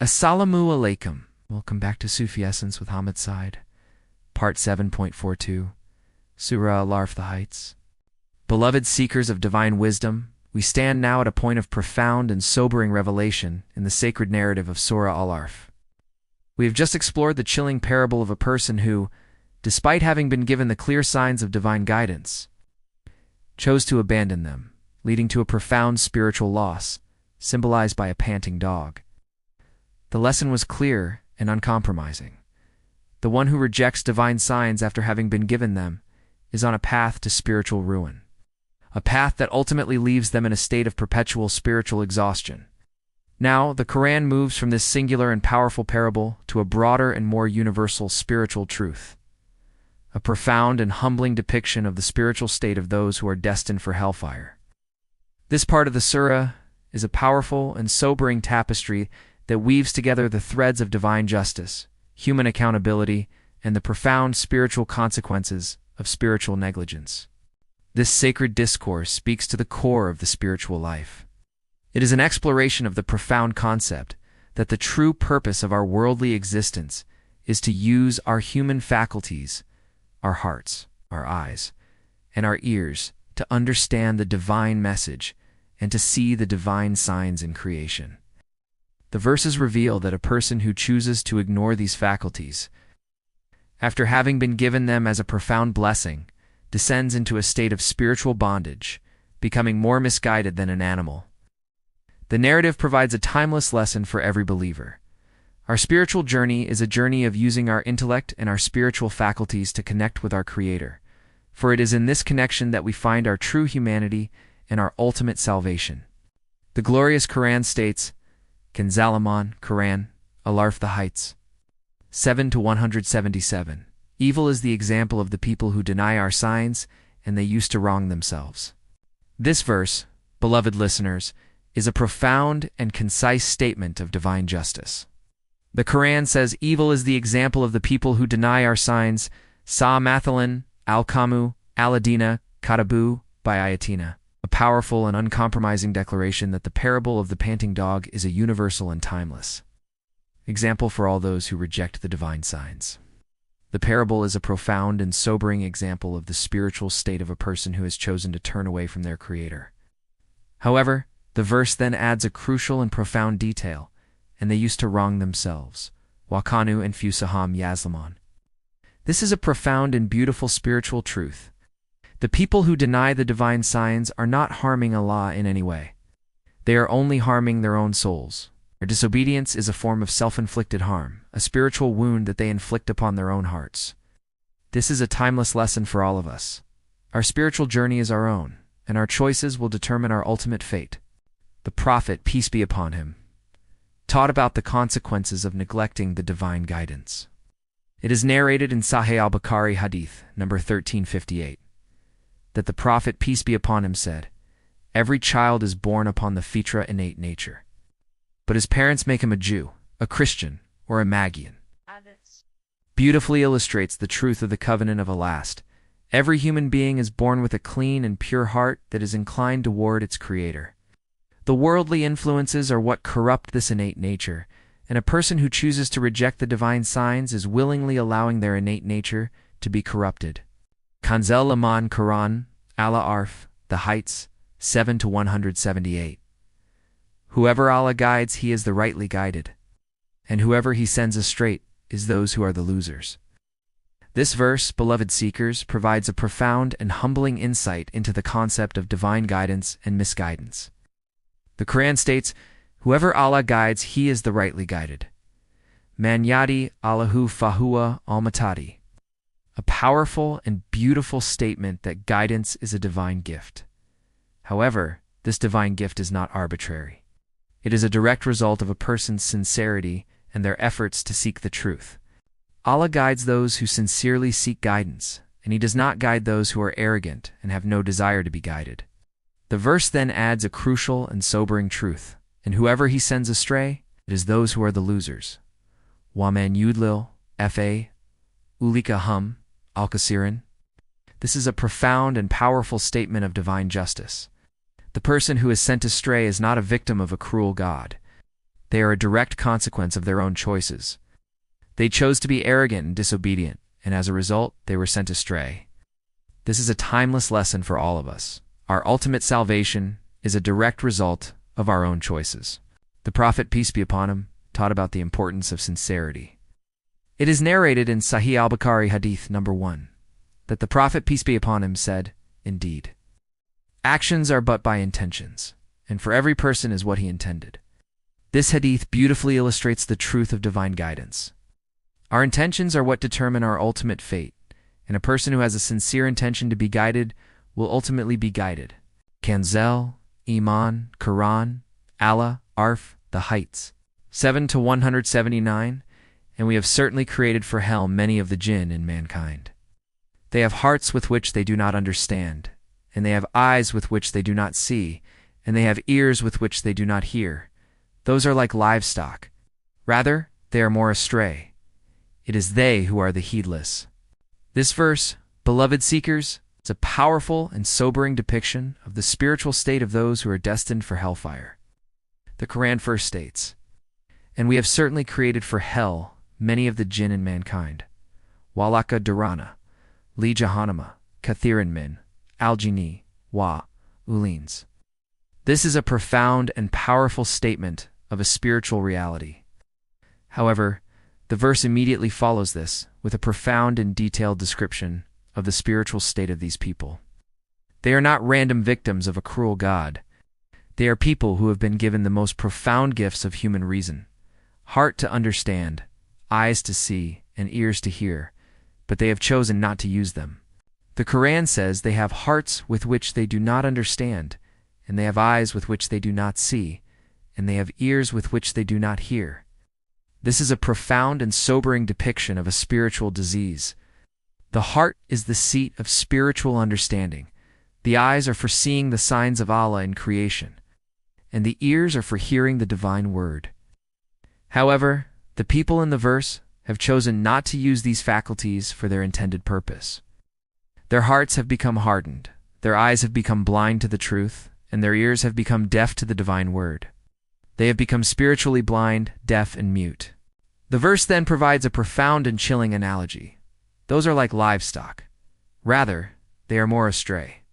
Assalamu alaikum. Welcome back to Sufi Essence with Hammad Syed. Part 7.42, Surah Al-A'raf, the Heights. Beloved seekers of divine wisdom, we stand now at a point of profound and sobering revelation in the sacred narrative of Surah Al-A'raf. We have just explored the chilling parable of a person who, despite having been given the clear signs of divine guidance, chose to abandon them, leading to a profound spiritual loss, symbolized by a panting dog. The lesson was clear and uncompromising. The one who rejects divine signs after having been given them is on a path to spiritual ruin, a path that ultimately leaves them in a state of perpetual spiritual exhaustion. Now, the Quran moves from this singular and powerful parable to a broader and more universal spiritual truth, a profound and humbling depiction of the spiritual state of those who are destined for hellfire. This part of the surah is a powerful and sobering tapestry that weaves together the threads of divine justice, human accountability, and the profound spiritual consequences of spiritual negligence. This sacred discourse speaks to the core of the spiritual life. It is an exploration of the profound concept that the true purpose of our worldly existence is to use our human faculties, our hearts, our eyes, and our ears to understand the divine message and to see the divine signs in creation. The verses reveal that a person who chooses to ignore these faculties, after having been given them as a profound blessing, descends into a state of spiritual bondage, becoming more misguided than an animal. The narrative provides a timeless lesson for every believer. Our spiritual journey is a journey of using our intellect and our spiritual faculties to connect with our Creator, for it is in this connection that we find our true humanity and our ultimate salvation. The glorious Quran states, Kanzul Iman, Quran, Al-A'raf, the Heights, 7-177. Evil is the example of the people who deny our signs, and they used to wrong themselves. This verse, beloved listeners, is a profound and concise statement of divine justice. The Quran says evil is the example of the people who deny our signs, Sa Mathalan, Al-Kamu, Al-Adina, Katabu, by Ayatina. A powerful and uncompromising declaration that the parable of the panting dog is a universal and timeless example for all those who reject the divine signs. The parable is a profound and sobering example of the spiritual state of a person who has chosen to turn away from their Creator. However, the verse then adds a crucial and profound detail, and they used to wrong themselves. Wakanu and Fusaham Yazlaman. This is a profound and beautiful spiritual truth. The people who deny the divine signs are not harming Allah in any way. They are only harming their own souls. Their disobedience is a form of self-inflicted harm, a spiritual wound that they inflict upon their own hearts. This is a timeless lesson for all of us. Our spiritual journey is our own, and our choices will determine our ultimate fate. The Prophet, peace be upon him, taught about the consequences of neglecting the divine guidance. It is narrated in Sahih al-Bukhari Hadith, number 1358. That the Prophet, peace be upon him, said, "Every child is born upon the fitra innate nature, but his parents make him a Jew, a Christian, or a Magian." Beautifully illustrates the truth of the covenant of Alast. Every human being is born with a clean and pure heart that is inclined toward its Creator. The worldly influences are what corrupt this innate nature, and a person who chooses to reject the divine signs is willingly allowing their innate nature to be corrupted. Kanzul Iman, Quran, Al-A'raf, the Heights, 7-178. Whoever Allah guides, he is the rightly guided, and whoever he sends astray is those who are the losers. This verse, beloved seekers, provides a profound and humbling insight into the concept of divine guidance and misguidance. The Quran states, whoever Allah guides, he is the rightly guided. Man yadi Allahu fahuwa al-matadi. A powerful and beautiful statement that guidance is a divine gift. However, this divine gift is not arbitrary. It is a direct result of a person's sincerity and their efforts to seek the truth. Allah guides those who sincerely seek guidance, and He does not guide those who are arrogant and have no desire to be guided. The verse then adds a crucial and sobering truth, and whoever He sends astray, it is those who are the losers. Waman yudlil, fa, ulika hum, al-kasirin. This is a profound and powerful statement of divine justice. The person who is sent astray is not a victim of a cruel God. They are a direct consequence of their own choices. They chose to be arrogant and disobedient, and as a result, they were sent astray. This is a timeless lesson for all of us. Our ultimate salvation is a direct result of our own choices. The Prophet, peace be upon him, taught about the importance of sincerity. It is narrated in Sahih al-Bukhari Hadith number 1 that the Prophet, peace be upon him, said, "Indeed, actions are but by intentions, and for every person is what he intended." This hadith beautifully illustrates the truth of divine guidance. Our intentions are what determine our ultimate fate, and a person who has a sincere intention to be guided will ultimately be guided. Kanzul Iman, Quran, Al-A'raf, the heights, 7 to 179, and we have certainly created for hell many of the jinn in mankind. They have hearts with which they do not understand, and they have eyes with which they do not see, and they have ears with which they do not hear. Those are like livestock. Rather, they are more astray. It is they who are the heedless. This verse, beloved seekers, is a powerful and sobering depiction of the spiritual state of those who are destined for hellfire. The Quran first states, "And we have certainly created for hell many of the jinn in mankind. Walaka durana, li jahannama, kathiran min, al-jinni, wa, ulins." This is a profound and powerful statement of a spiritual reality. However, the verse immediately follows this with a profound and detailed description of the spiritual state of these people. They are not random victims of a cruel God. They are people who have been given the most profound gifts of human reason: heart to understand, eyes to see, and ears to hear, but they have chosen not to use them. The Quran says they have hearts with which they do not understand, and they have eyes with which they do not see, and they have ears with which they do not hear. This is a profound and sobering depiction of a spiritual disease. The heart is the seat of spiritual understanding. The eyes are for seeing the signs of Allah in creation, and the ears are for hearing the divine word. However, the people in the verse have chosen not to use these faculties for their intended purpose. Their hearts have become hardened, their eyes have become blind to the truth, and their ears have become deaf to the divine word. They have become spiritually blind, deaf, and mute. The verse then provides a profound and chilling analogy. Those are like livestock. Rather, they are more astray.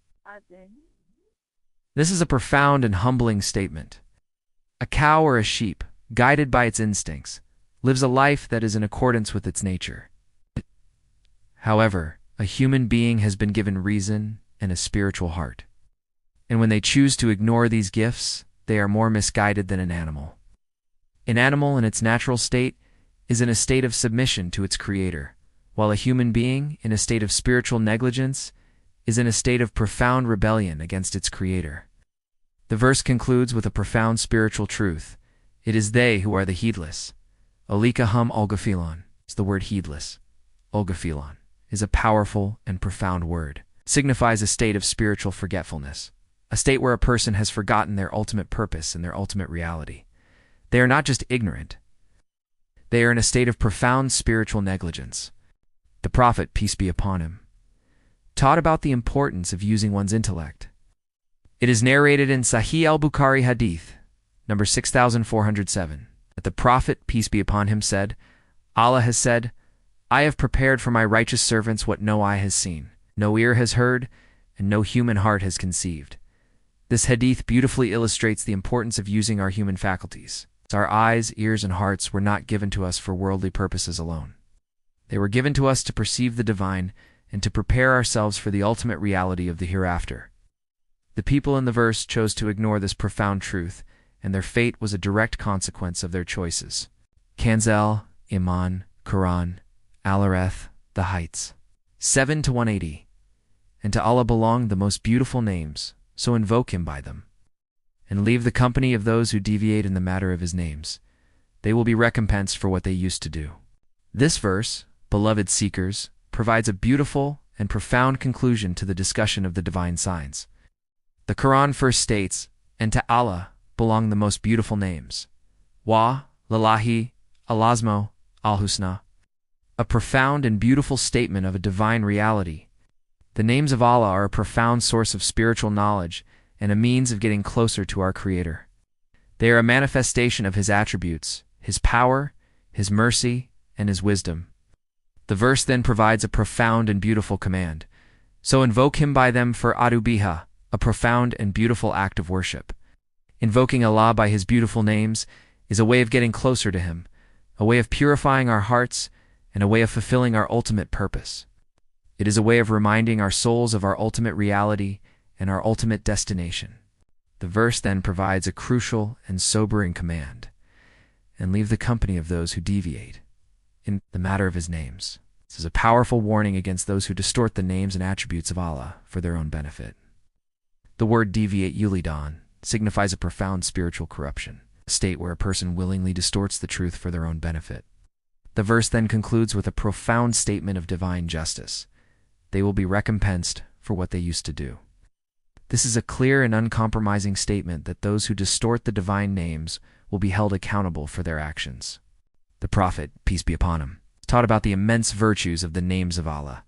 This is a profound and humbling statement. A cow or a sheep, guided by its instincts, lives a life that is in accordance with its nature. However, a human being has been given reason and a spiritual heart. And when they choose to ignore these gifts, they are more misguided than an animal. An animal in its natural state is in a state of submission to its creator, while a human being in a state of spiritual negligence is in a state of profound rebellion against its creator. The verse concludes with a profound spiritual truth. It is they who are the heedless. Olika hum olgafilon is the word heedless. Olgafilon is a powerful and profound word. It signifies a state of spiritual forgetfulness, a state where a person has forgotten their ultimate purpose and their ultimate reality. They are not just ignorant. They are in a state of profound spiritual negligence. The Prophet, peace be upon him, taught about the importance of using one's intellect. It is narrated in Sahih al-Bukhari Hadith, number 6407, that the Prophet, peace be upon him, said, "Allah has said, I have prepared for my righteous servants what no eye has seen, no ear has heard, and no human heart has conceived." This hadith beautifully illustrates the importance of using our human faculties. Our eyes, ears, and hearts were not given to us for worldly purposes alone. They were given to us to perceive the divine and to prepare ourselves for the ultimate reality of the hereafter. The people in the verse chose to ignore this profound truth, and their fate was a direct consequence of their choices. Kanzul Iman, Quran, Al-A'raf, the heights, 7 to 180. And to Allah belong the most beautiful names, so invoke him by them. And leave the company of those who deviate in the matter of his names. They will be recompensed for what they used to do. This verse, beloved seekers, provides a beautiful and profound conclusion to the discussion of the divine signs. The Quran first states, "And to Allah belong the most beautiful names. Wa, Lillahi, Al-Azmo, Al-Husna." A profound and beautiful statement of a divine reality. The names of Allah are a profound source of spiritual knowledge and a means of getting closer to our Creator. They are a manifestation of His attributes, His power, His mercy, and His wisdom. The verse then provides a profound and beautiful command. So invoke Him by them for adubiha, a profound and beautiful act of worship. Invoking Allah by His beautiful names is a way of getting closer to Him, a way of purifying our hearts, and a way of fulfilling our ultimate purpose. It is a way of reminding our souls of our ultimate reality and our ultimate destination. The verse then provides a crucial and sobering command, and leave the company of those who deviate in the matter of His names. This is a powerful warning against those who distort the names and attributes of Allah for their own benefit. The word deviate yulidan signifies a profound spiritual corruption, a state where a person willingly distorts the truth for their own benefit. The verse then concludes with a profound statement of divine justice. They will be recompensed for what they used to do. This is a clear and uncompromising statement that those who distort the divine names will be held accountable for their actions. The Prophet, peace be upon him, taught about the immense virtues of the names of Allah.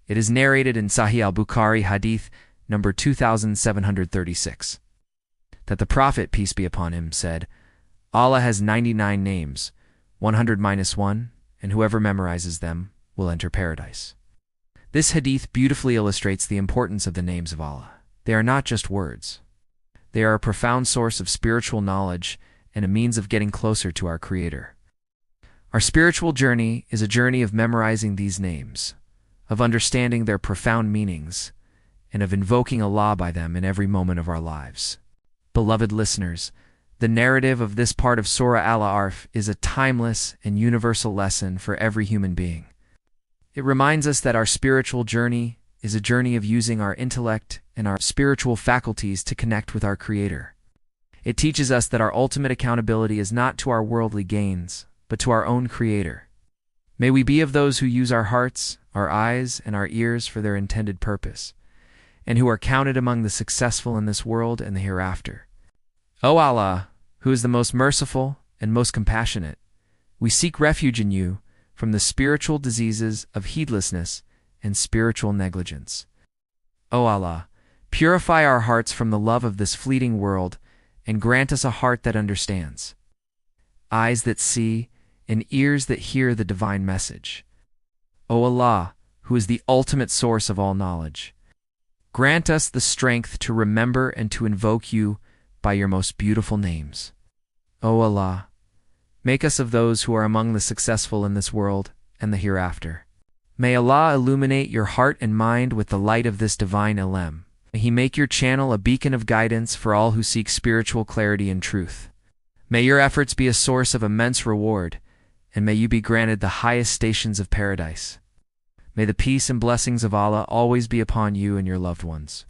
It is narrated in Sahih al-Bukhari Hadith number 2736 that the Prophet, peace be upon him, said, Allah has 99 names, 100 minus 1, and whoever memorizes them will enter paradise. This hadith beautifully illustrates the importance of the names of Allah. They are not just words. They are a profound source of spiritual knowledge and a means of getting closer to our Creator. Our spiritual journey is a journey of memorizing these names, of understanding their profound meanings, and of invoking Allah by them in every moment of our lives. Beloved listeners, the narrative of this part of Surah Al-A'raf is a timeless and universal lesson for every human being. It reminds us that our spiritual journey is a journey of using our intellect and our spiritual faculties to connect with our Creator. It teaches us that our ultimate accountability is not to our worldly gains, but to our own Creator. May we be of those who use our hearts, our eyes, and our ears for their intended purpose, and who are counted among the successful in this world and the hereafter. O Allah, who is the most merciful and most compassionate, we seek refuge in You from the spiritual diseases of heedlessness and spiritual negligence. O Allah, purify our hearts from the love of this fleeting world and grant us a heart that understands, eyes that see, and ears that hear the divine message. O Allah, who is the ultimate source of all knowledge, grant us the strength to remember and to invoke You by Your most beautiful names. O Allah, make us of those who are among the successful in this world and the hereafter. May Allah illuminate your heart and mind with the light of this divine ilm. May He make your channel a beacon of guidance for all who seek spiritual clarity and truth. May your efforts be a source of immense reward, and may you be granted the highest stations of paradise. May the peace and blessings of Allah always be upon you and your loved ones.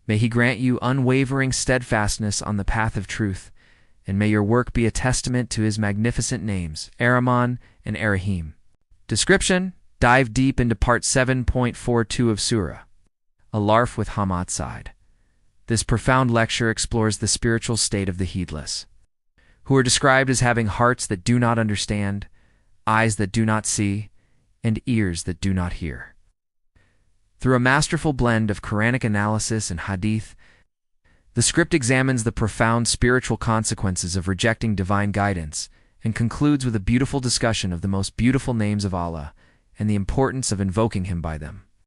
May He grant you unwavering steadfastness on the path of truth, and may your work be a testament to His magnificent names, ArRahman and ArRaheem. Description: dive deep into part 7.42 of Surah Al-A'raf with Hammad Syed. This profound lecture explores the spiritual state of the heedless, who are described as having hearts that do not understand, eyes that do not see, and ears that do not hear. Through a masterful blend of Quranic analysis and Hadith, the script examines the profound spiritual consequences of rejecting divine guidance and concludes with a beautiful discussion of the most beautiful names of Allah and the importance of invoking Him by them.